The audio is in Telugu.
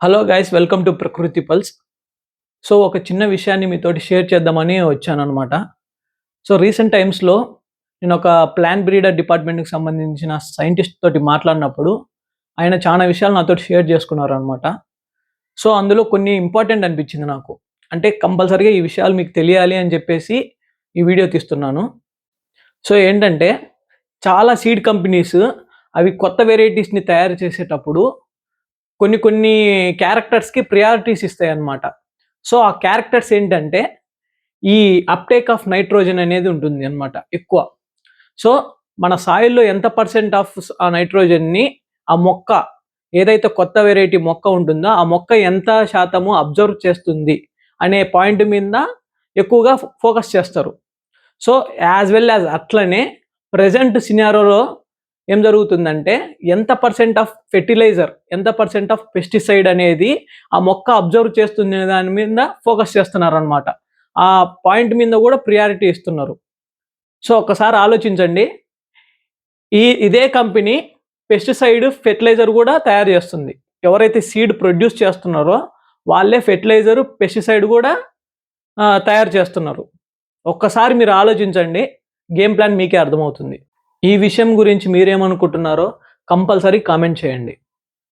హలో గైస్, వెల్కమ్ టు ప్రకృతి పల్స్. సో ఒక చిన్న విషయాన్ని మీతోటి షేర్ చేద్దామని వచ్చాననమాట. సో రీసెంట్ టైమ్స్‌లో నేను ఒక ప్లాంట్ బ్రీడర్ డిపార్ట్మెంట్‌కి సంబంధించిన సైంటిస్ట్ తోటి మాట్లాడినప్పుడు, ఆయన చాలా విషయాలు నాతోటి షేర్ చేసుకున్నారనమాట. సో అందులో కొన్ని ఇంపార్టెంట్ అనిపించింది నాకు. అంటే కంపల్సరీగా ఈ విషయాలు మీకు తెలియాలి అని చెప్పేసి ఈ వీడియో తీస్తున్నాను. సో ఏంటంటే, చాలా సీడ్ కంపెనీస్ అవి కొత్త వెరైటీస్‌ని తయారు చేసేటప్పుడు కొన్ని కొన్ని క్యారెక్టర్స్‌కి ప్రియారిటీస్ ఇస్తాయన్నమాట. సో, ఆ క్యారెక్టర్స్ ఏంటంటే, ఈ అప్‌టేక్ ఆఫ్ నైట్రోజన్ అనేది ఉంటుంది అన్నమాట ఎక్కువ. సో, మన సాయిల్‌లో ఎంత పర్సెంట్ ఆఫ్ ఆ నైట్రోజన్‌ని ఆ మొక్క ఏదైతే కొత్త వెరైటీ మొక్క ఉంటుందో, ఆ మొక్క ఎంత శాతము అబ్జర్వ్ చేస్తుంది అనే పాయింట్ మీద ఎక్కువగా ఫోకస్ చేస్తారు. సో, యాస్ వెల్ యాస్ అట్లనే ప్రెజెంట్ సినారియోలో ఏం జరుగుతుందంటే, ఎంత పర్సెంట్ ఆఫ్ ఫెర్టిలైజర్, ఎంత పర్సెంట్ ఆఫ్ పెస్టిసైడ్ అనేది ఆ మొక్క అబ్జర్వ్ చేస్తున్న దాని మీద ఫోకస్ చేస్తున్నారనమాట. ఆ పాయింట్ మీద కూడా ప్రియారిటీ ఇస్తున్నారు. సో, ఒక్కసారి ఆలోచించండి. ఇదే కంపెనీ పెస్టిసైడ్, ఫెర్టిలైజర్ కూడా తయారు చేస్తుంది. ఎవరైతే సీడ్ ప్రొడ్యూస్ చేస్తున్నారో వాళ్ళే ఫెర్టిలైజర్, పెస్టిసైడ్ కూడా తయారు చేస్తున్నారు. ఒక్కసారి మీరు ఆలోచించండి. గేమ్ ప్లాన్ మీకే అర్థమవుతుంది. ఈ విషయం గురించి మీరేమనుకుంటున్నారో కంపల్సరీ కామెంట్ చేయండి.